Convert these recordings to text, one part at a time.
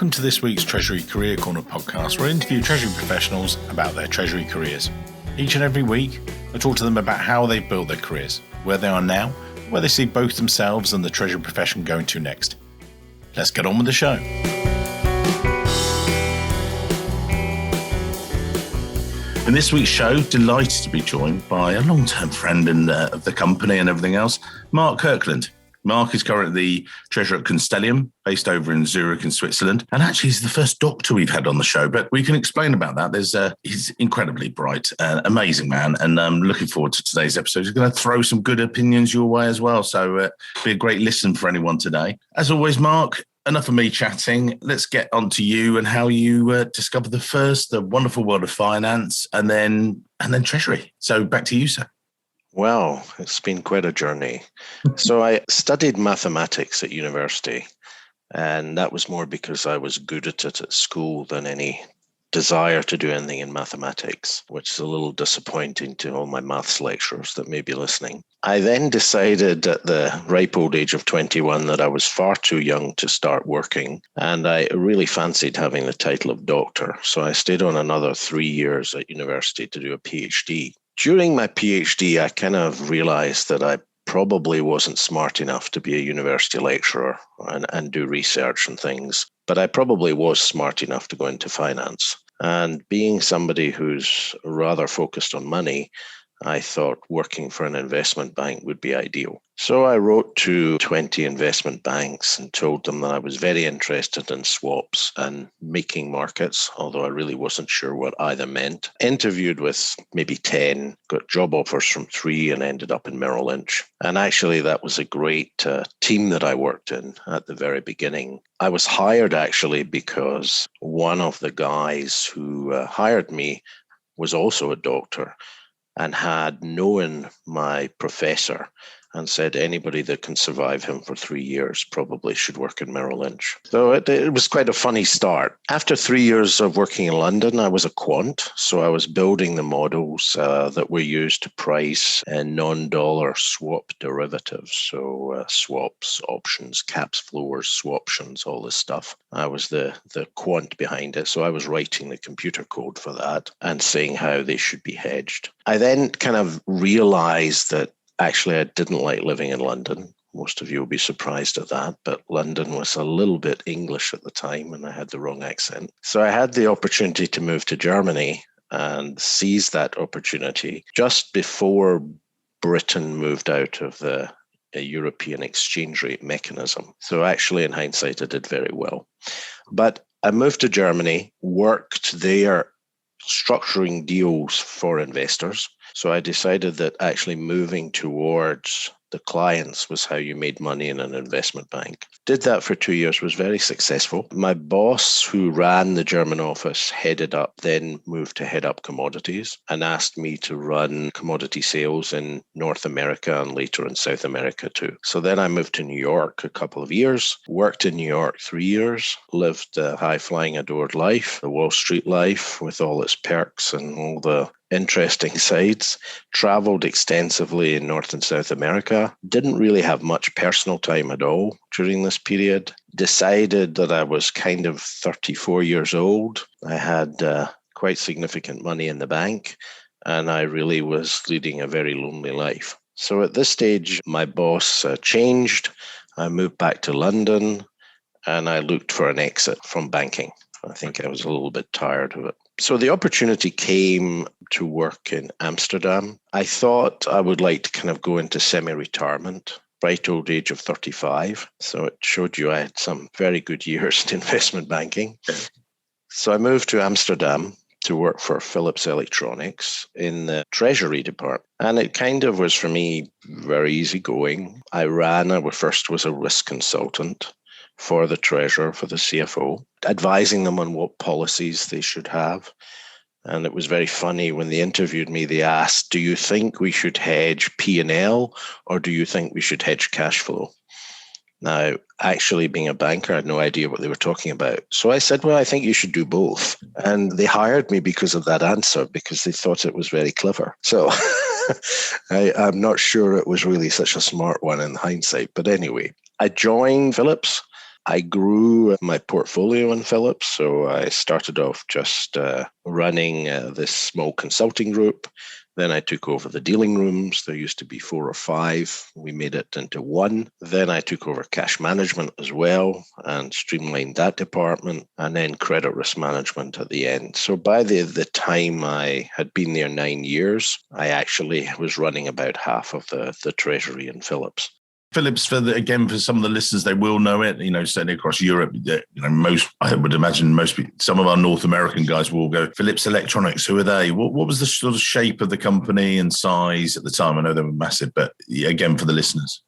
Welcome to this week's Treasury Career Corner podcast, where I interview Treasury professionals about their Treasury careers. Each and every week, I talk to them about how they've built their careers, where they are now, where they see both themselves and the Treasury profession going to next. Let's get on with the show. In this week's show, delighted to be joined by a long-term friend of the company and everything else, Mark Kirkland. Mark is currently the treasurer at Constellium, based over in Zurich in Switzerland. And actually, he's the first doctor we've had on the show, but we can explain about that. He's incredibly bright, amazing man, and I'm looking forward to today's episode. He's going to throw some good opinions your way as well, so be a great listen for anyone today. As always, Mark, enough of me chatting. Let's get on to you and how you discovered the wonderful world of finance, and then treasury. So back to you, sir. Well, it's been quite a journey. So I studied mathematics at university, and that was more because I was good at it at school than any desire to do anything in mathematics, which is a little disappointing to all my maths lecturers that may be listening. I then decided at the ripe old age of 21 that I was far too young to start working, and I really fancied having the title of doctor. So I stayed on another 3 years at university to do a PhD. During my PhD, I kind of realized that I probably wasn't smart enough to be a university lecturer and do research and things, but I probably was smart enough to go into finance. And being somebody who's rather focused on money, I thought working for an investment bank would be ideal. So I wrote to 20 investment banks and told them that I was very interested in swaps and making markets, although I really wasn't sure what either meant. Interviewed with maybe 10, got job offers from 3, and ended up in Merrill Lynch. And actually, that was a great team that I worked in at the very beginning. I was hired actually because one of the guys who hired me was also a doctor and had known my professor and said anybody that can survive him for 3 years probably should work in Merrill Lynch. So it was quite a funny start. After 3 years of working in London, I was a quant. So I was building the models that were used to price non-dollar swap derivatives. So swaps, options, caps, floors, swaptions, all this stuff. I was the quant behind it. So I was writing the computer code for that and saying how they should be hedged. I then kind of realized that actually, I didn't like living in London. Most of you will be surprised at that, but London was a little bit English at the time and I had the wrong accent. So I had the opportunity to move to Germany and seize that opportunity just before Britain moved out of the European exchange rate mechanism. So actually, in hindsight, I did very well. But I moved to Germany, worked there structuring deals for investors. So I decided that actually moving towards the clients was how you made money in an investment bank. Did that for 2 years, was very successful. My boss, who ran the German office, then moved to head up commodities and asked me to run commodity sales in North America and later in South America too. So then I moved to New York a couple of years, worked in New York 3 years, lived the high-flying adored life, the Wall Street life with all its perks and all the interesting sides, traveled extensively in North and South America, didn't really have much personal time at all during this period, decided that I was kind of 34 years old. I had quite significant money in the bank, and I really was leading a very lonely life. So at this stage, my boss changed. I moved back to London, and I looked for an exit from banking. I think I was a little bit tired of it. So the opportunity came to work in Amsterdam. I thought I would like to kind of go into semi-retirement, right old age of 35. So it showed you I had some very good years in investment banking. So I moved to Amsterdam to work for Philips Electronics in the Treasury department. And it kind of was, for me, very easygoing. I first was a risk consultant for the treasurer, for the CFO, advising them on what policies they should have. And it was very funny when they interviewed me, they asked, do you think we should hedge P&L or do you think we should hedge cash flow? Now, actually being a banker, I had no idea what they were talking about. So I said, well, I think you should do both. And they hired me because of that answer, because they thought it was very clever. So I'm not sure it was really such a smart one in hindsight. But anyway, I joined Philips I grew my portfolio in Philips. So I started off just running this small consulting group. Then I took over the dealing rooms. There used to be 4 or 5. We made it into 1. Then I took over cash management as well and streamlined that department, and then credit risk management at the end. So by the time I had been there 9 years, I actually was running about half of the treasury in Philips. Philips, for some of the listeners, they will know it. Certainly across Europe, I would imagine some of our North American guys will go, Philips Electronics. Who are they? What was the sort of shape of the company and size at the time? I know they were massive, but again, for the listeners.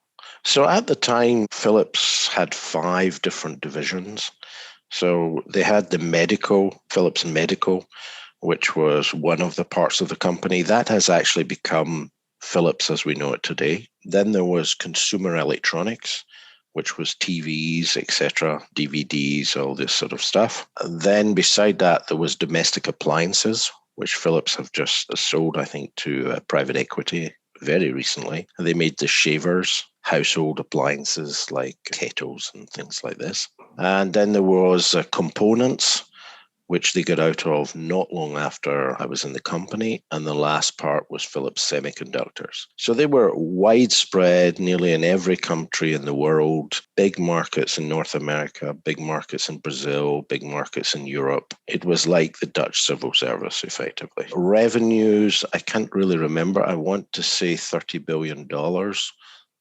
So at the time, Philips had 5 different divisions. So they had the Philips Medical, which was one of the parts of the company. That has actually become Philips as we know it today. Then there was consumer electronics, which was TVs, etc., DVDs, all this sort of stuff. Then beside that, there was domestic appliances, which Philips have just sold, I think, to private equity very recently. They made the shavers, household appliances like kettles and things like this. And then there was components, which they got out of not long after I was in the company. And the last part was Philips Semiconductors. So they were widespread nearly in every country in the world, big markets in North America, big markets in Brazil, big markets in Europe. It was like the Dutch civil service, effectively. Revenues, I can't really remember. I want to say $30 billion.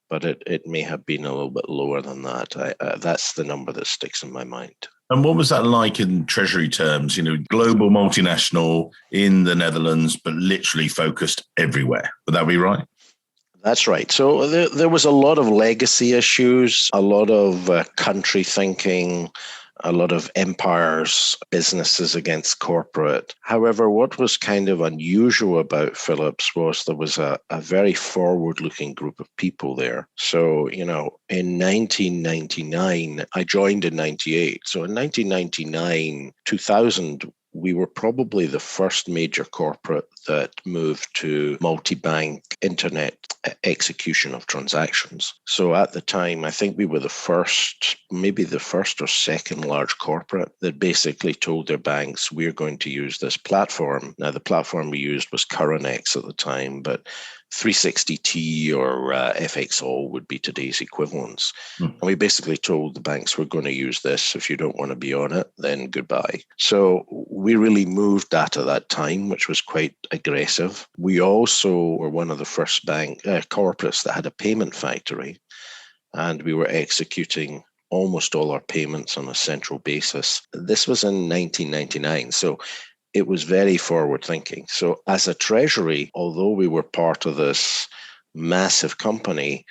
But it may have been a little bit lower than that. That's the number that sticks in my mind. And what was that like in treasury terms? Global multinational in the Netherlands, but literally focused everywhere. Would that be right? That's right. So there was a lot of legacy issues, a lot of country thinking, a lot of empires, businesses against corporate. However, what was kind of unusual about Philips was there was a very forward-looking group of people there. So, in 1999, I joined in 98. So in 1999, 2000, we were probably the first major corporate that moved to multi-bank internet execution of transactions. So at the time, I think we were maybe the first or second large corporate that basically told their banks, we're going to use this platform. Now, the platform we used was Coronex at the time, but 360T or FXall would be today's equivalents. And we basically told the banks, we're going to use this. If you don't want to be on it, then goodbye. So we really moved that at that time, which was quite aggressive. We also were one of the first corporates that had a payment factory, and we were executing almost all our payments on a central basis. This was in 1999. So it was very forward thinking. So as a treasury, although we were part of this massive company,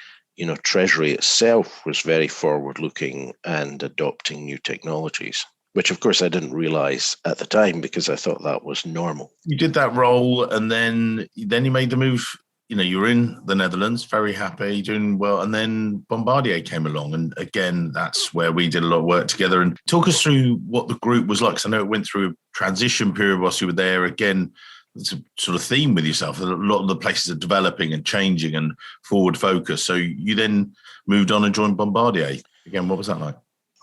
treasury itself was very forward looking and adopting new technologies, which of course I didn't realize at the time because I thought that was normal. You did that role and then you made the move. You were in the Netherlands, very happy, doing well. And then Bombardier came along. And again, that's where we did a lot of work together. And talk us through what the group was like. Because I know it went through a transition period whilst you were there. Again, it's a sort of theme with yourself. A lot of the places are developing and changing and forward focus. So you then moved on and joined Bombardier. Again, what was that like?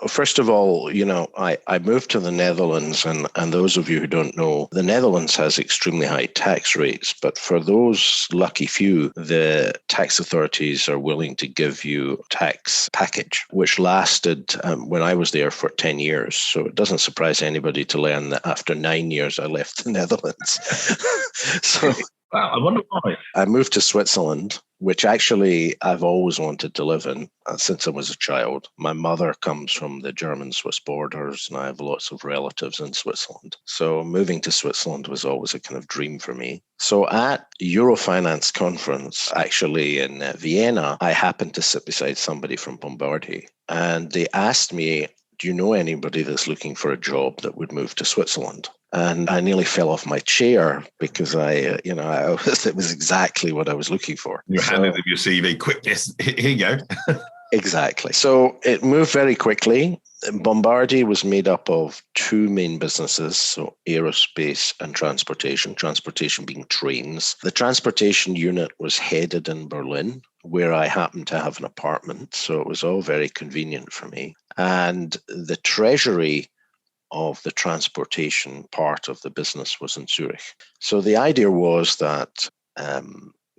First of all, I moved to the Netherlands, and those of you who don't know, the Netherlands has extremely high tax rates. But for those lucky few, the tax authorities are willing to give you a tax package, which lasted when I was there for 10 years. So it doesn't surprise anybody to learn that after 9 years, I left the Netherlands. So Wow, I wonder why. I moved to Switzerland, which actually I've always wanted to live in since I was a child. My mother comes from the German-Swiss borders, and I have lots of relatives in Switzerland. So moving to Switzerland was always a kind of dream for me. So at Eurofinance conference, actually in Vienna, I happened to sit beside somebody from Bombardier, and they asked me, do you know anybody that's looking for a job that would move to Switzerland? And I nearly fell off my chair because it was exactly what I was looking for. You handed them your CV, quick, yes, here you go. Exactly. So it moved very quickly. Bombardier was made up of 2 main businesses, so aerospace and transportation being trains. The transportation unit was headed in Berlin, where I happened to have an apartment. So it was all very convenient for me. And the treasury of the transportation part of the business was in Zurich. So the idea was that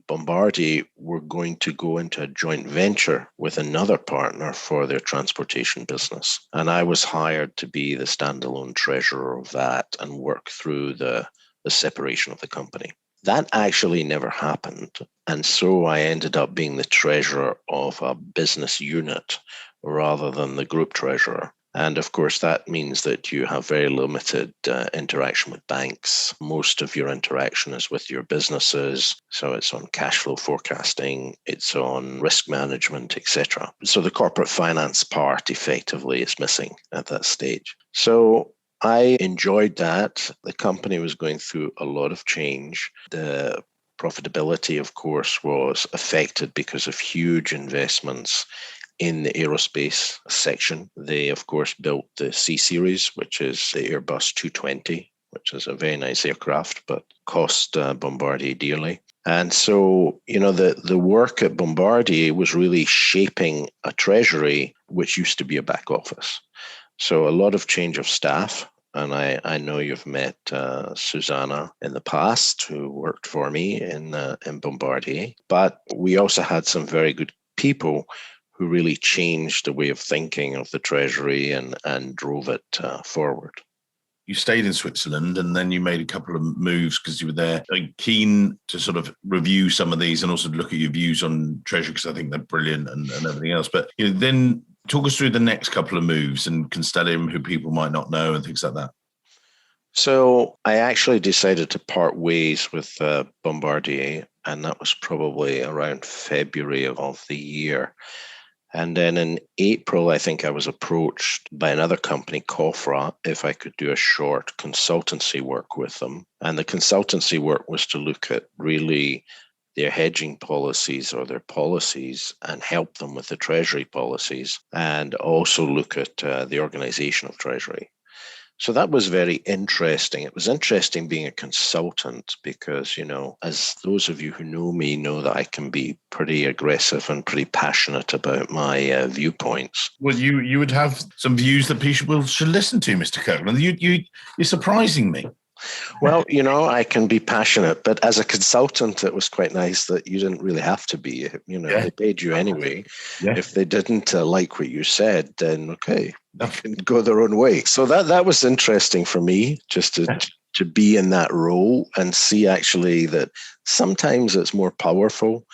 Bombardier were going to go into a joint venture with another partner for their transportation business. And I was hired to be the standalone treasurer of that and work through the separation of the company. That actually never happened. And so I ended up being the treasurer of a business unit rather than the group treasurer. And of course, that means that you have very limited interaction with banks. Most of your interaction is with your businesses. So it's on cash flow forecasting, it's on risk management, etc. So the corporate finance part effectively is missing at that stage. So I enjoyed that. The company was going through a lot of change. The profitability, of course, was affected because of huge investments in the aerospace section. They, of course, built the C-Series, which is the Airbus 220, which is a very nice aircraft, but cost Bombardier dearly. And so, the work at Bombardier was really shaping a treasury, which used to be a back office. So a lot of change of staff. And I know you've met Susanna in the past, who worked for me in Bombardier. But we also had some very good people who really changed the way of thinking of the treasury and drove it forward. You stayed in Switzerland and then you made a couple of moves because you were there, keen to sort of review some of these and also look at your views on treasury, because I think they're brilliant and everything else. But then talk us through the next couple of moves and Constellium, who people might not know, and things like that. So I actually decided to part ways with Bombardier, and that was probably around February of the year. And then in April, I think I was approached by another company, Kofra, if I could do a short consultancy work with them. And the consultancy work was to look at really their hedging policies or their policies and help them with the treasury policies, and also look at the organization of treasury. So that was very interesting. It was interesting being a consultant because, as those of you who know me know that I can be pretty aggressive and pretty passionate about my viewpoints. Well, you would have some views that people should listen to, Mr. Kirkland. You're surprising me. Well, I can be passionate, but as a consultant, it was quite nice that you didn't really have to be. They paid you anyway. Yeah. If they didn't like what you said, then okay, they can go their own way. So that was interesting for me, just to be in that role and see actually that sometimes it's more powerful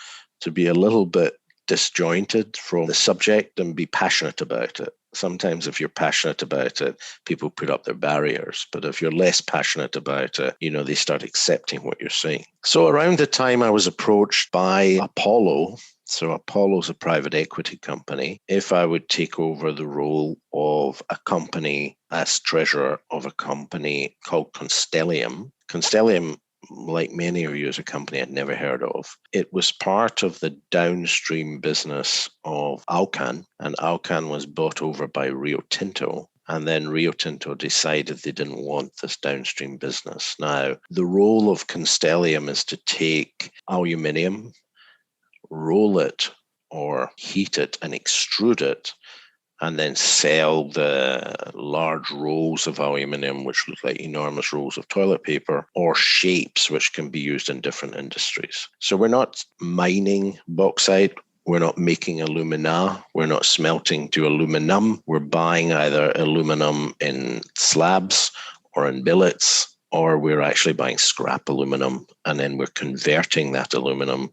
to be a little bit disjointed from the subject and be passionate about it. Sometimes if you're passionate about it, people put up their barriers. But if you're less passionate about it, they start accepting what you're saying. So around the time I was approached by Apollo, so Apollo's a private equity company, if I would take over the role of a company as treasurer of a company called Constellium. Constellium, like many of you, is a company I'd never heard of. It was part of the downstream business of Alcan, and Alcan was bought over by Rio Tinto. And then Rio Tinto decided they didn't want this downstream business. Now, the role of Constellium is to take aluminium, roll it or heat it and extrude it, and then sell the large rolls of aluminium, which look like enormous rolls of toilet paper, or shapes, which can be used in different industries. So we're not mining bauxite. We're not making alumina. We're not smelting to aluminum. We're buying either aluminum in slabs or in billets, or we're actually buying scrap aluminum, and then we're converting that aluminum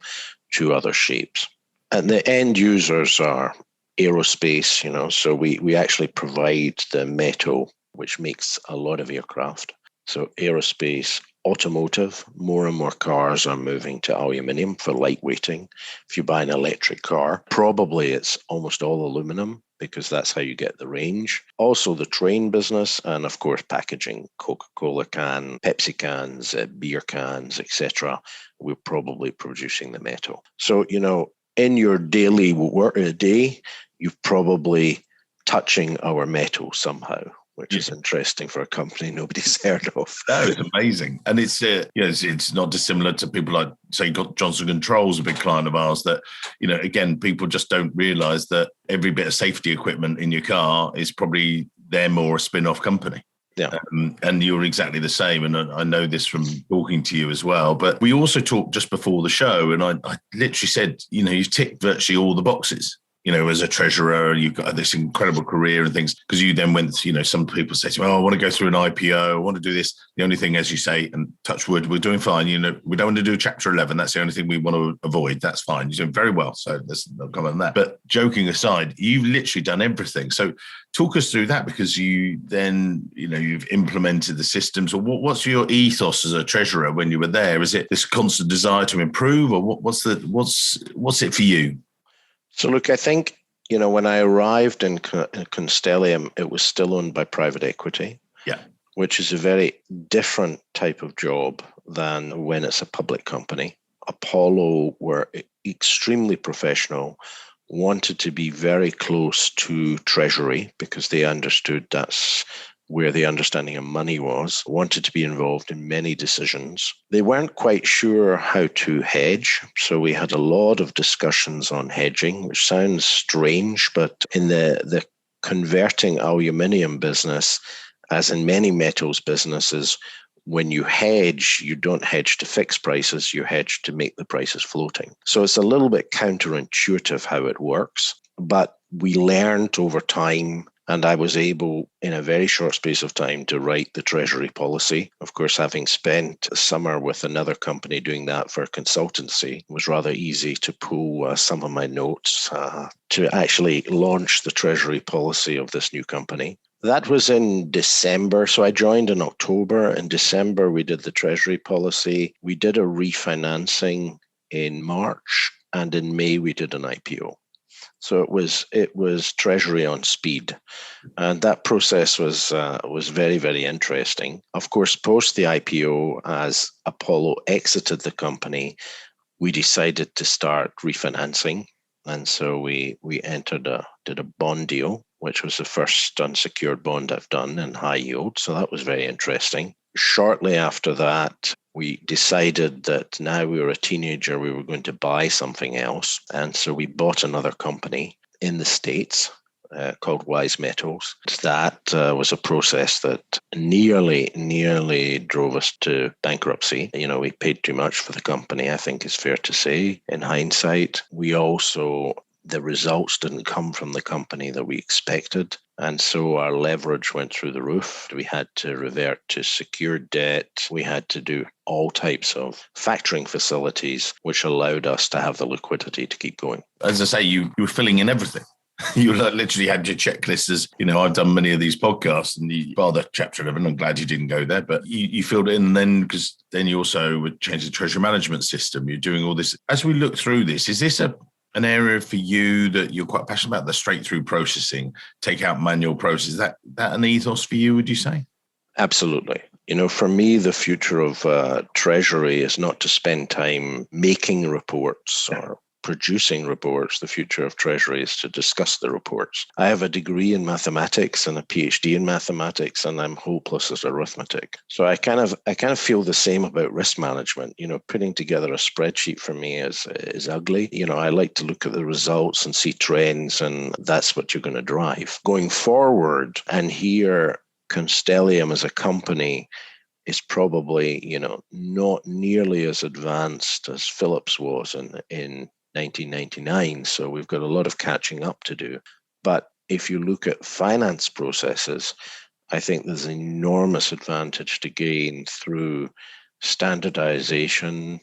to other shapes. And the end users are aerospace, so we actually provide the metal, which makes a lot of aircraft. So aerospace, automotive, more and more cars are moving to aluminium for lightweighting. If you buy an electric car, probably it's almost all aluminum because that's how you get the range. Also the train business, and of course packaging, Coca-Cola can, Pepsi cans, beer cans, etc. We're probably producing the metal. So, in your daily work day, you're probably touching our metal somehow. which is interesting for a company nobody's heard of. No, it's amazing. And it's not dissimilar to people like, say, Johnson Controls, a big client of ours that, again, people just don't realize that every bit of safety equipment in your car is probably, they're more a spin-off company. Yeah. And you're exactly the same. And I know this from talking to you as well. But we also talked just before the show, and I literally said, you've ticked virtually all the boxes. As a treasurer, you've got this incredible career and things, because you then went, some people say to me, I want to go through an IPO, I want to do this. The only thing, as you say, and touch wood, we're doing fine. We don't want to do Chapter 11. That's the only thing we want to avoid. That's fine. You're doing very well. So there's no comment on that. But joking aside, you've literally done everything. So talk us through that, because you then, you've implemented the systems. Or what's your ethos as a treasurer when you were there? Is it this constant desire to improve, or what's it for you? So look, I think, when I arrived in Constellium, it was still owned by private equity, which is a very different type of job than when it's a public company. Apollo were extremely professional, wanted to be very close to Treasury because they understood that's where the understanding of money was, wanted to be involved in many decisions. They weren't quite sure how to hedge, so we had a lot of discussions on hedging, which sounds strange, but in the converting aluminium business, as in many metals businesses, when you hedge, you don't hedge to fix prices, you hedge to make the prices floating. So it's a little bit counterintuitive how it works, but we learned over time. And I was able, in a very short space of time, to write the Treasury policy. Of course, having spent a summer with another company doing that for consultancy, it was rather easy to pull some of my notes to actually launch the Treasury policy of this new company. That was in December. So I joined in October. In December, we did the Treasury policy. We did a refinancing in March. And in May, we did an IPO. So it was Treasury on speed, and that process was very, very interesting. Of course, post the IPO, as Apollo exited the company, we decided to start refinancing, and so we did a bond deal, which was the first unsecured bond I've done in high yield. So that was very interesting. Shortly after that, we decided that now we were a teenager, we were going to buy something else. And so we bought another company in the States called Wise Metals. That was a process that nearly drove us to bankruptcy. We paid too much for the company, I think is fair to say. In hindsight, the results didn't come from the company that we expected. And so our leverage went through the roof. We had to revert to secured debt. We had to do all types of factoring facilities, which allowed us to have the liquidity to keep going. As I say, you were filling in everything. You literally had your checklists. As I've done many of these podcasts, and the Chapter 11, I'm glad you didn't go there, but you filled it in. And then, because then you also would change the treasury management system. You're doing all this. As we look through this, is this an area for you that you're quite passionate about, the straight-through processing, take out manual process? Is that an ethos for you, would you say? Absolutely. For me, the future of Treasury is not to spend time making reports or producing reports. The future of Treasury is to discuss the reports. I have a degree in mathematics and a PhD in mathematics, and I'm hopeless at arithmetic. So I kind of feel the same about risk management. Putting together a spreadsheet for me is ugly. I like to look at the results and see trends, and that's what you're going to drive. Going forward, and here Constellium as a company is probably, not nearly as advanced as Philips was in 1999. So we've got a lot of catching up to do. But if you look at finance processes, I think there's an enormous advantage to gain through standardizing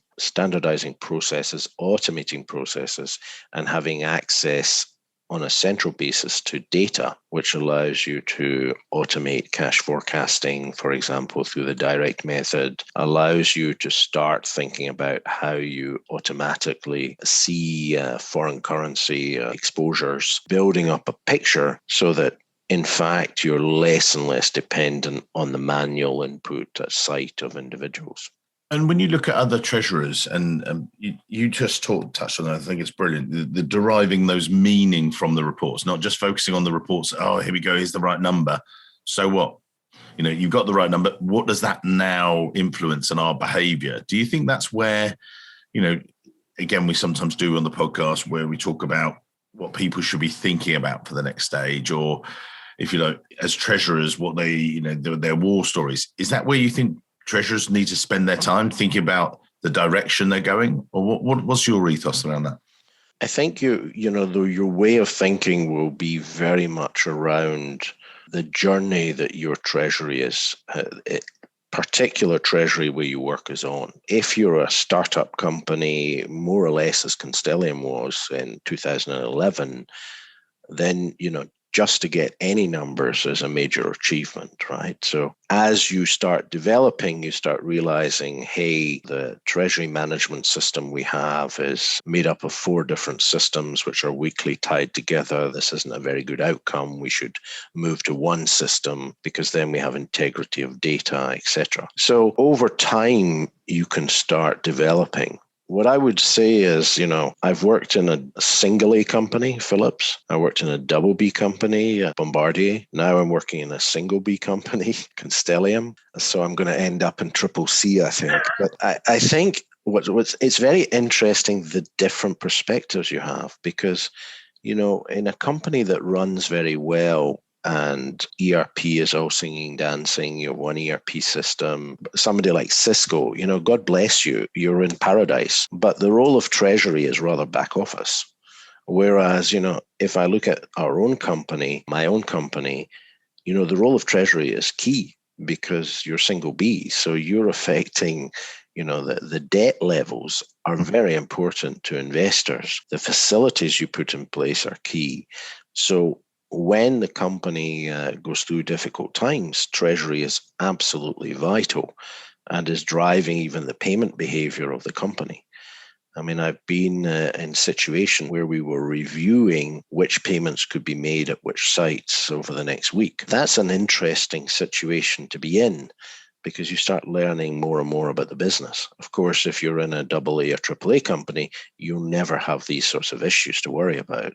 processes, automating processes, and having access on a central basis to data, which allows you to automate cash forecasting, for example, through the direct method, allows you to start thinking about how you automatically see foreign currency exposures, building up a picture so that, in fact, you're less and less dependent on the manual input at site of individuals. And when you look at other treasurers, and you just touched on that, I think it's brilliant, the deriving those meaning from the reports, not just focusing on the reports, oh, here we go, here's the right number. So what? You've got the right number. What does that now influence on our behavior? Do you think that's where, again, we sometimes do on the podcast where we talk about what people should be thinking about for the next stage, or if you like, as treasurers, what they, their war stories. Is that where you think treasurers need to spend their time thinking about the direction they're going? Or what's your ethos around that? I think your way of thinking will be very much around the journey that your treasury is, particular treasury where you work is on. If you're a startup company, more or less as Constellium was in 2011, then, just to get any numbers is a major achievement, right? So as you start developing, you start realizing, hey, the treasury management system we have is made up of 4 different systems which are weakly tied together. This isn't a very good outcome. We should move to one system because then we have integrity of data, etc. So over time, you can start developing. What I would say is, I've worked in a single A company, Philips. I worked in a double B company, Bombardier. Now I'm working in a single B company, Constellium. So I'm going to end up in triple C, I think. But I think it's very interesting, the different perspectives you have, because, in a company that runs very well, and ERP is all singing, dancing, your one ERP system. Somebody like Cisco, God bless you, you're in paradise. But the role of treasury is rather back office. Whereas, if I look at our own company, my own company, the role of treasury is key because you're single B. So you're affecting, the debt levels are very important to investors. The facilities you put in place are key. So when the company goes through difficult times, treasury is absolutely vital and is driving even the payment behavior of the company. I mean, I've been in a situation where we were reviewing which payments could be made at which sites over the next week. That's an interesting situation to be in because you start learning more and more about the business. Of course, if you're in a double A or triple A company, you'll never have these sorts of issues to worry about.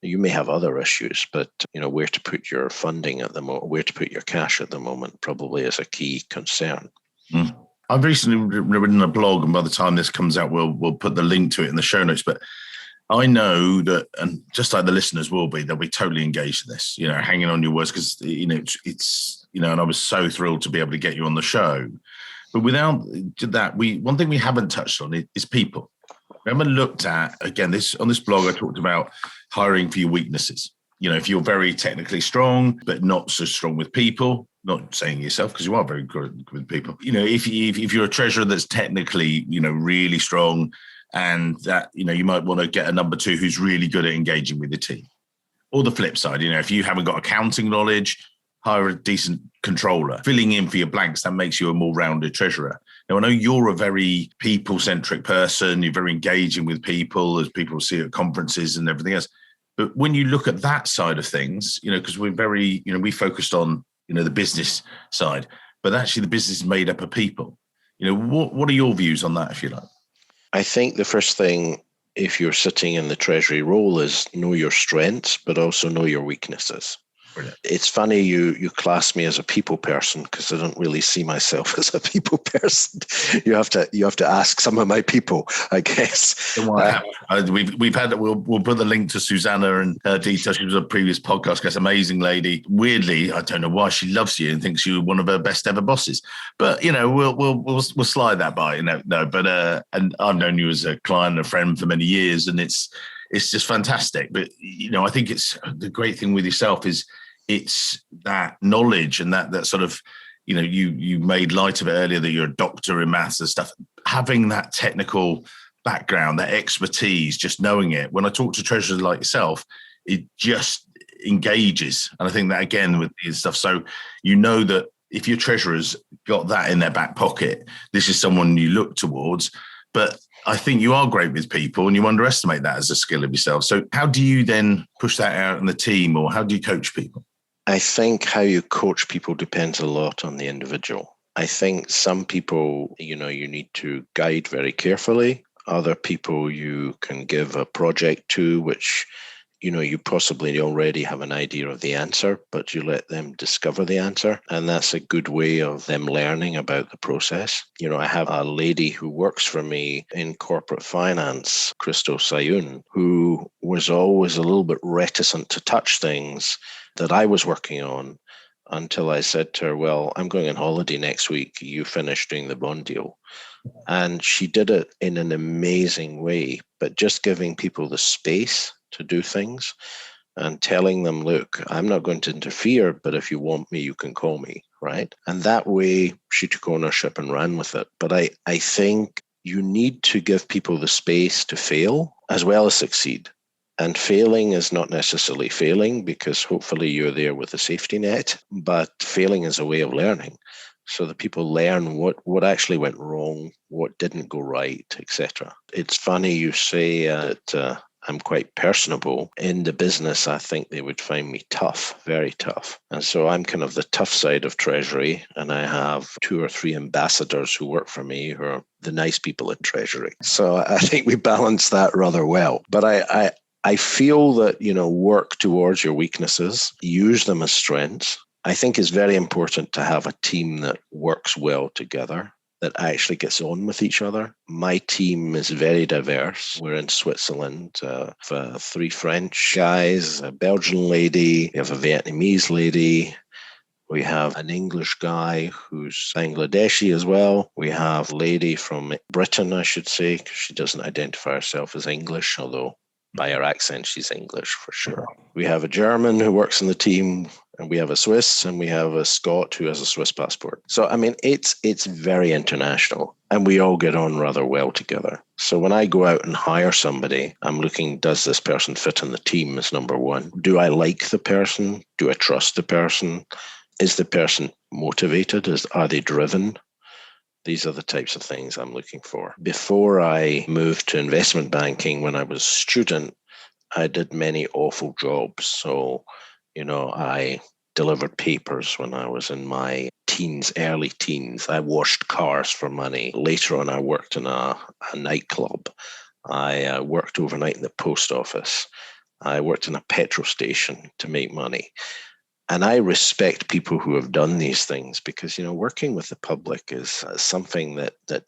You may have other issues, but where to put your funding at the moment, where to put your cash at the moment, probably is a key concern. I've recently written a blog, and by the time this comes out, we'll put the link to it in the show notes. But I know that, and just like the listeners will be, they'll be totally engaged in this. Hanging on your words because it's and I was so thrilled to be able to get you on the show. But without that, one thing we haven't touched on is people. We haven't looked at, again, on this blog, I talked about hiring for your weaknesses. If you're very technically strong, but not so strong with people, not saying yourself because you are very good with people. If you're a treasurer that's technically, really strong, and that, you might want to get a number 2 who's really good at engaging with the team. Or the flip side, if you haven't got accounting knowledge, hire a decent controller. Filling in for your blanks, that makes you a more rounded treasurer. Now, I know you're a very people-centric person. You're very engaging with people, as people see at conferences and everything else. But when you look at that side of things, because we're very, we focused on, the business side, but actually the business is made up of people. What are your views on that, if you like? I think the first thing, if you're sitting in the treasury role, is know your strengths, but also know your weaknesses. Brilliant. It's funny you class me as a people person because I don't really see myself as a people person. You have to ask some of my people, I guess. We've had we'll put the link to Susanna and her details. She was a previous podcast guest, amazing lady. Weirdly, I don't know why she loves you and thinks you're one of her best ever bosses. But we'll slide that by. But and I've known you as a client and a friend for many years, and it's just fantastic. But I think it's the great thing with yourself is it's that knowledge and that sort of, you made light of it earlier that you're a doctor in maths and stuff. Having that technical background, that expertise, just knowing it. When I talk to treasurers like yourself, it just engages. And I think that again with these stuff. So that if your treasurer's got that in their back pocket, this is someone you look towards. But I think you are great with people and you underestimate that as a skill of yourself. So how do you then push that out in the team, or how do you coach people? I think how you coach people depends a lot on the individual. I think some people, you need to guide very carefully. Other people you can give a project to, which you possibly already have an idea of the answer, but you let them discover the answer. And that's a good way of them learning about the process. I have a lady who works for me in corporate finance, Crystal Sayun, who was always a little bit reticent to touch things that I was working on until I said to her, well, I'm going on holiday next week. You finish doing the bond deal. And she did it in an amazing way, but just giving people the space to do things and telling them, look, I'm not going to interfere, but if you want me, you can call me, right? And that way she took ownership and ran with it. But I think you need to give people the space to fail as well as succeed. And failing is not necessarily failing, because hopefully you're there with a safety net, but failing is a way of learning. So that people learn what actually went wrong, what didn't go right, etc. It's funny you say that I'm quite personable. In the business, I think they would find me tough, very tough. And so I'm kind of the tough side of Treasury, and I have 2 or 3 ambassadors who work for me who are the nice people in Treasury. So I think we balance that rather well. But I feel that, work towards your weaknesses, use them as strengths. I think it's very important to have a team that works well together, that actually gets on with each other. My team is very diverse. We're in Switzerland. We have 3 French guys, a Belgian lady, we have a Vietnamese lady, we have an English guy who's Bangladeshi as well. We have a lady from Britain, I should say, because she doesn't identify herself as English, although by her accent, she's English for sure. We have a German who works in the team, and we have a Swiss, and we have a Scot who has a Swiss passport. So, it's very international, and we all get on rather well together. So when I go out and hire somebody, I'm looking, does this person fit in the team is number one. Do I like the person? Do I trust the person? Is the person motivated? Are they driven? These are the types of things I'm looking for. Before I moved to investment banking, when I was a student, I did many awful jobs. So, I delivered papers when I was in my teens, early teens. I washed cars for money. Later on, I worked in a nightclub. I worked overnight in the post office. I worked in a petrol station to make money. And I respect people who have done these things because, working with the public is something that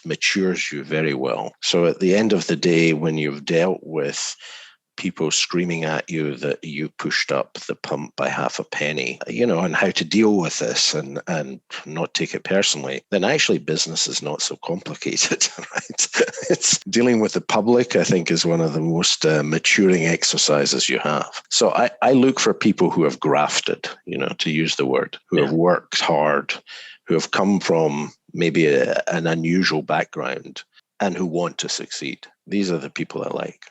matures you very well. So at the end of the day, when you've dealt with people screaming at you that you pushed up the pump by half a penny, and how to deal with this and not take it personally, then actually business is not so complicated, right? It's dealing with the public, I think, is one of the most maturing exercises you have. So I look for people who have grafted, to use the word, who have worked hard, who have come from maybe an unusual background and who want to succeed. These are the people I like.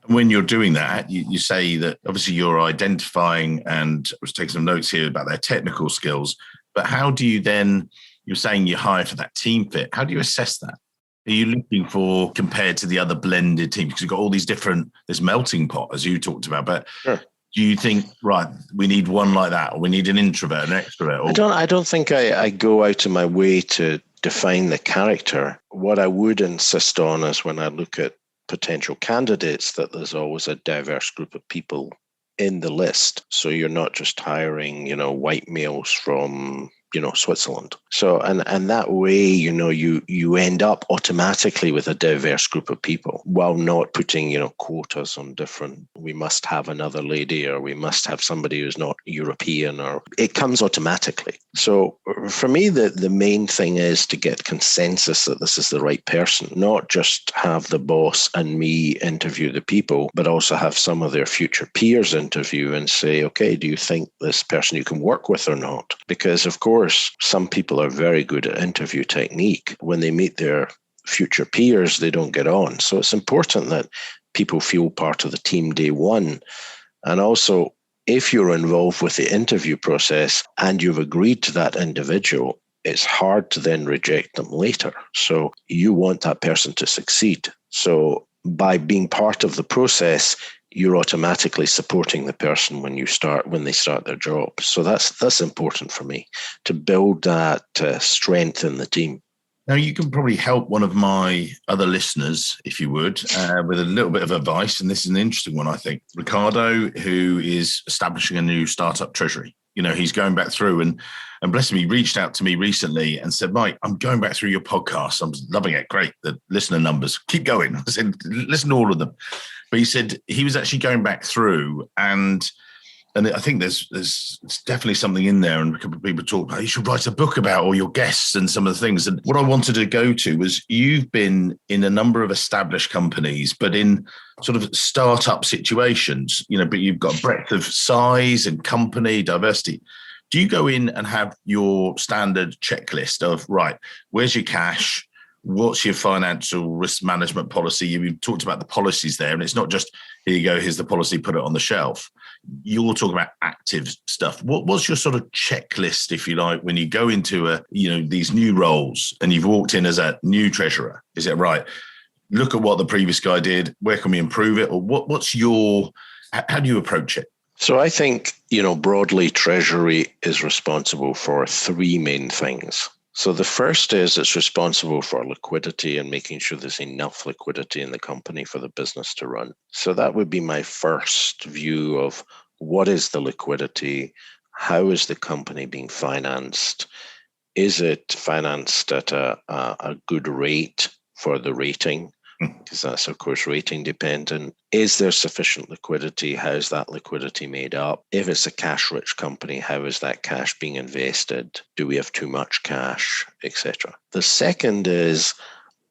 When you're doing that, you say that obviously you're identifying, and I was taking some notes here about their technical skills, but how do you then, you're saying you hire for that team fit. How do you assess that? Are you looking for compared to the other blended teams? Because you've got all these different, this melting pot, as you talked about, but sure. Do you think, right, we need one like that, or we need an introvert, an extrovert? I don't think I go out of my way to define the character. What I would insist on is when I look at potential candidates, that there's always a diverse group of people in the list. So you're not just hiring, white males from, Switzerland. So, and that way, you end up automatically with a diverse group of people while not putting, quotas on different, we must have another lady, or we must have somebody who's not European, or it comes automatically. So for me, the main thing is to get consensus that this is the right person, not just have the boss and me interview the people, but also have some of their future peers interview and say, okay, do you think this person you can work with or not? Because of course, some people are very good at interview technique. When they meet their future peers, they don't get on. So it's important that people feel part of the team day one. And also, if you're involved with the interview process and you've agreed to that individual, it's hard to then reject them later. So you want that person to succeed. So by being part of the process, you're automatically supporting the person when they start their job. So that's important for me, to build that strength in the team. Now, you can probably help one of my other listeners, if you would, with a little bit of advice. And this is an interesting one, I think. Ricardo, who is establishing a new startup treasury. He's going back through and bless him, he reached out to me recently and said, Mike, I'm going back through your podcast. I'm loving it. Great. The listener numbers. Keep going. I said, listen to all of them. But he said he was actually going back through and I think there's definitely something in there, and a couple of people talk about you should write a book about all your guests and some of the things. And what I wanted to go to was you've been in a number of established companies, but in sort of startup situations, but you've got a breadth of size and company diversity. Do you go in and have your standard checklist of, right, where's your cash? What's your financial risk management policy? You've talked about the policies there, and it's not just, here you go, here's the policy, put it on the shelf. You're talking about active stuff. What's your sort of checklist, if you like, when you go into these new roles and you've walked in as a new treasurer? Is it right? Look at what the previous guy did. Where can we improve it? Or how do you approach it? So I think, broadly, Treasury is responsible for three main things. So the first is it's responsible for liquidity and making sure there's enough liquidity in the company for the business to run. So that would be my first view of what is the liquidity? How is the company being financed? Is it financed at a good rate for the rating? Because that's, of course, rating dependent. Is there sufficient liquidity? How's that liquidity made up? If it's a cash-rich company, how is that cash being invested? Do we have too much cash, etc.? The second is,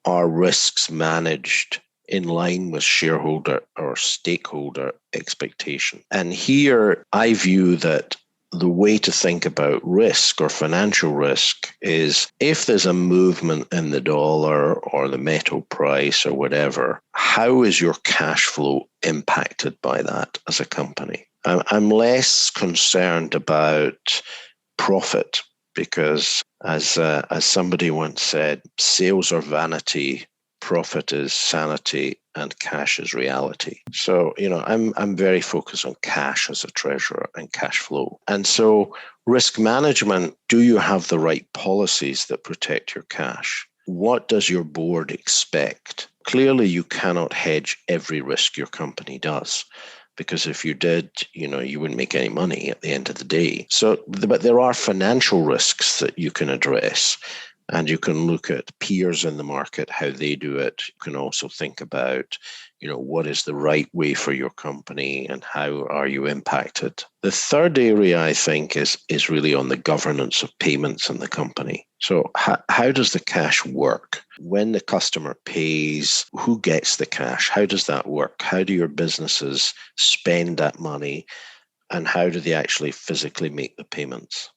are risks managed in line with shareholder or stakeholder expectation? And here, I view that the way to think about risk or financial risk is if there's a movement in the dollar or the metal price or whatever, how is your cash flow impacted by that as a company? I'm less concerned about profit because as somebody once said, sales are vanity, profit is sanity, and cash is reality. So, I'm very focused on cash as a treasurer and cash flow. And so risk management, do you have the right policies that protect your cash? What does your board expect? Clearly, you cannot hedge every risk your company does, because if you did, you wouldn't make any money at the end of the day. So, but there are financial risks that you can address. And you can look at peers in the market, how they do it. You can also think about, what is the right way for your company and how are you impacted? The third area, I think, is really on the governance of payments in the company. So how does the cash work? When the customer pays, who gets the cash? How does that work? How do your businesses spend that money? And how do they actually physically make the payments?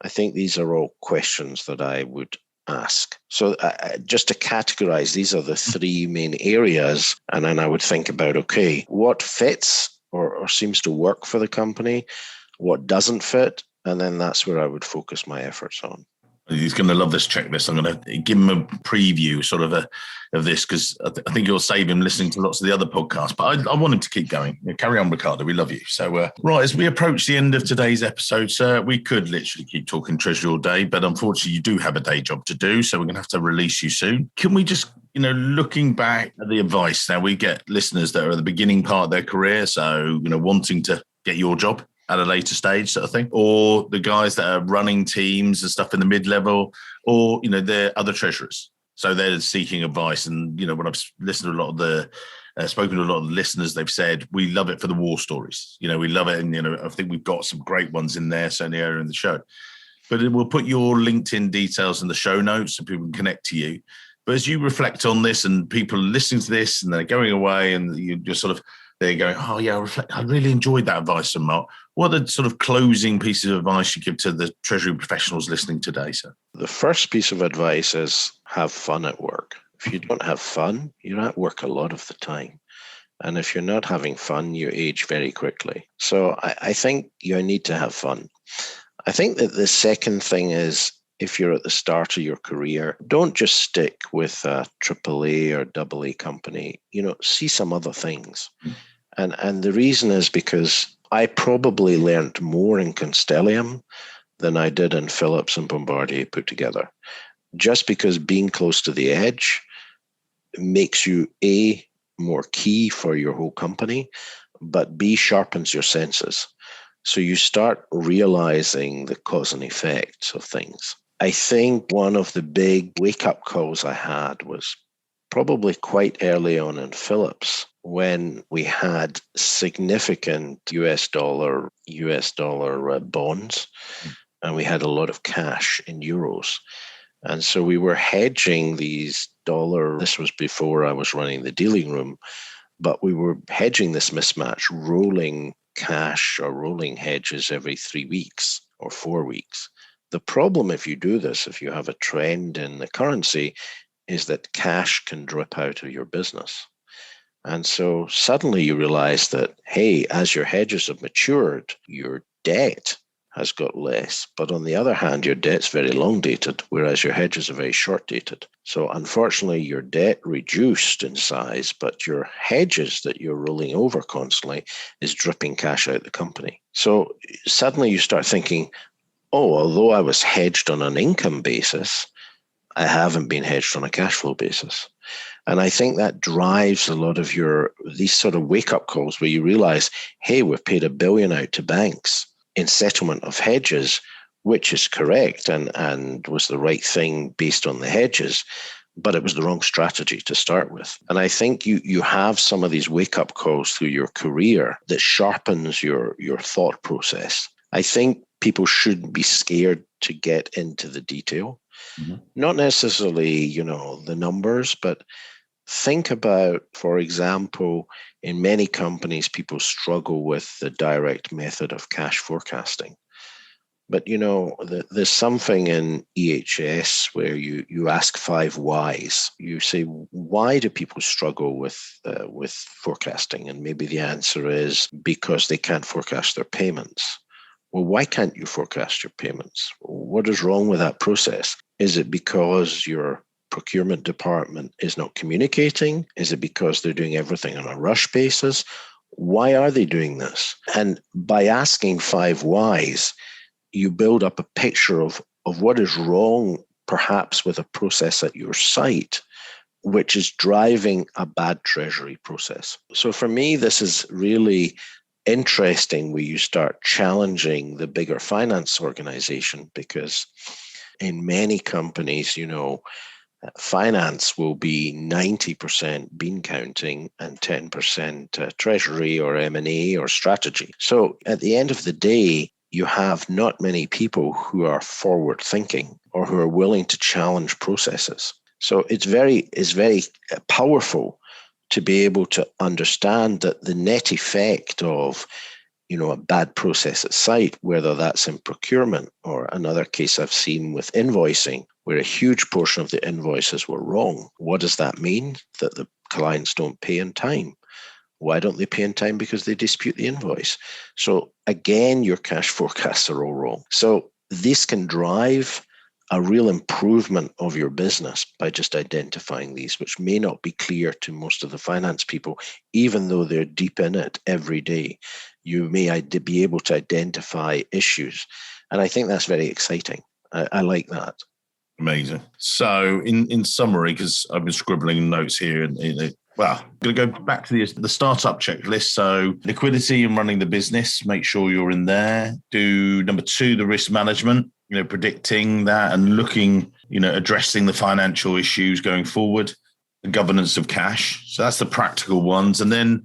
I think these are all questions that I would ask. So just to categorize, these are the three main areas. And then I would think about, okay, what fits or seems to work for the company? What doesn't fit? And then that's where I would focus my efforts on. He's going to love this checklist. I'm going to give him a preview of this because I think it'll save him listening to lots of the other podcasts. But I want him to keep going. Carry on, Ricardo. We love you. So, right, as we approach the end of today's episode, sir, we could literally keep talking treasury all day, but unfortunately you do have a day job to do. So we're going to have to release you soon. Can we just, looking back at the advice, now we get listeners that are at the beginning part of their career. So, wanting to get your job at a later stage sort of thing, or the guys that are running teams and stuff in the mid-level, or, they're other treasurers. So they're seeking advice. And, when I've listened to a lot of the, spoken to a lot of the listeners, they've said, we love it for the war stories. We love it. And, I think we've got some great ones in there, certainly earlier in the show. But we'll put your LinkedIn details in the show notes so people can connect to you. But as you reflect on this and people listening to this and they're going away and you're sort of, they're going, oh yeah, I really enjoyed that advice from Mark. What are the sort of closing pieces of advice you give to the treasury professionals listening today, sir? The first piece of advice is have fun at work. If you don't have fun, you're at work a lot of the time. And if you're not having fun, you age very quickly. So I think you need to have fun. I think that the second thing is, if you're at the start of your career, don't just stick with a AAA or AA company, see some other things. And the reason is because I probably learned more in Constellium than I did in Philips and Bombardier put together. just because being close to the edge makes you A, more key for your whole company, but B, sharpens your senses. So you start realizing the cause and effects of things. I think one of the big wake-up calls I had was probably quite early on in Philips, when we had significant US dollar bonds, and we had a lot of cash in euros. And so we were hedging these dollar. This was before I was running the dealing room, but we were hedging this mismatch, rolling cash or rolling hedges every 3 weeks or 4 weeks. The problem, if you do this, if you have a trend in the currency, is that cash can drip out of your business. And so suddenly you realize that, hey, as your hedges have matured, your debt has got less. But on the other hand, your debt's very long dated, whereas your hedges are very short dated. So unfortunately, your debt reduced in size, but your hedges that you're rolling over constantly is dripping cash out of the company. So suddenly you start thinking, oh, although I was hedged on an income basis, I haven't been hedged on a cash flow basis. And I think that drives a lot of these sort of wake-up calls where you realize, hey, we've paid $1 billion out to banks in settlement of hedges, which is correct and was the right thing based on the hedges, but it was the wrong strategy to start with. And I think you have some of these wake-up calls through your career that sharpens your thought process. I think people shouldn't be scared to get into the detail. Mm-hmm. Not necessarily, the numbers, but think about, for example, in many companies, people struggle with the direct method of cash forecasting. But, there's something in EHS where you ask 5 whys. You say, why do people struggle with forecasting? And maybe the answer is because they can't forecast their payments. Well, why can't you forecast your payments? What is wrong with that process? Is it because your procurement department is not communicating? Is it because they're doing everything on a rush basis? Why are they doing this? And by asking 5 whys, you build up a picture of what is wrong, perhaps with a process at your site, which is driving a bad treasury process. So for me, this is really interesting where you start challenging the bigger finance organization, because in many companies, finance will be 90% bean counting and 10% treasury or M&A or strategy. So at the end of the day, you have not many people who are forward thinking or who are willing to challenge processes. So it's very powerful to be able to understand that the net effect of a bad process at site, whether that's in procurement or another case I've seen with invoicing, where a huge portion of the invoices were wrong. What does that mean? That the clients don't pay in time. Why don't they pay in time? Because they dispute the invoice. So again, your cash forecasts are all wrong. So this can drive a real improvement of your business by just identifying these, which may not be clear to most of the finance people, even though they're deep in it every day. You may be able to identify issues. And I think that's very exciting. I like that. Amazing. So in summary, because I've been scribbling notes here, I'm going to go back to the startup checklist. So liquidity and running the business, make sure you're in there. Do number 2, the risk management, predicting that and looking, addressing the financial issues going forward, the governance of cash. So that's the practical ones. And then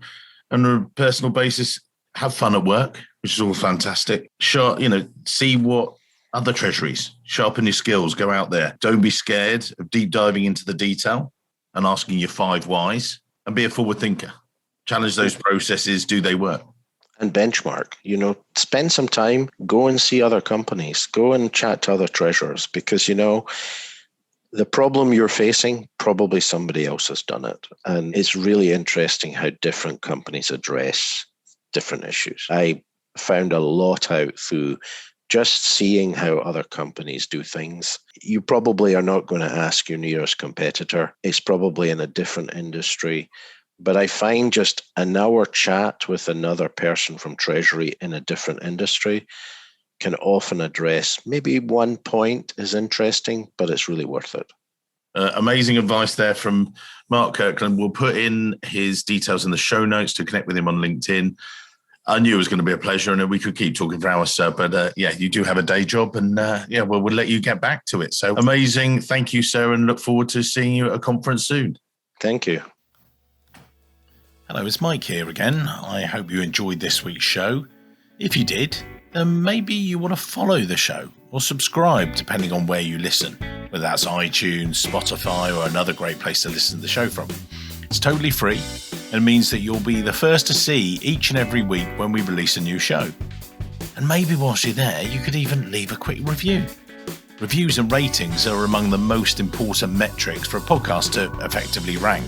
on a personal basis, have fun at work, which is all fantastic. Sure, see what other treasuries, sharpen your skills, go out there. Don't be scared of deep diving into the detail and asking your 5 whys, and be a forward thinker. Challenge those processes. Do they work? And benchmark, spend some time, go and see other companies, go and chat to other treasurers, because, the problem you're facing, probably somebody else has done it. And it's really interesting how different companies address different issues. I found a lot out through just seeing how other companies do things. You probably are not going to ask your nearest competitor. It's probably in a different industry. But I find just an hour chat with another person from Treasury in a different industry can often address maybe one point is interesting, but it's really worth it. Amazing advice there from Mark Kirkland. We'll put in his details in the show notes to connect with him on LinkedIn. I knew it was going to be a pleasure, and we could keep talking for hours, sir. But you do have a day job, and we'll let you get back to it. So amazing. Thank you, sir, and look forward to seeing you at a conference soon. Thank you. Hello, it's Mike here again. I hope you enjoyed this week's show. If you did, then maybe you want to follow the show or subscribe, depending on where you listen, whether that's iTunes, Spotify, or another great place to listen to the show from. It's totally free and means that you'll be the first to see each and every week when we release a new show. And maybe whilst you're there, you could even leave a quick review. Reviews and ratings are among the most important metrics for a podcast to effectively rank.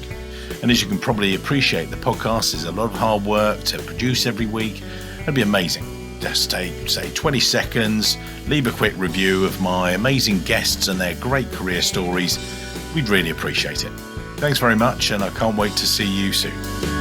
And as you can probably appreciate, the podcast is a lot of hard work to produce every week. It'd be amazing. Just take, say, 20 seconds, leave a quick review of my amazing guests and their great career stories. We'd really appreciate it. Thanks very much, and I can't wait to see you soon.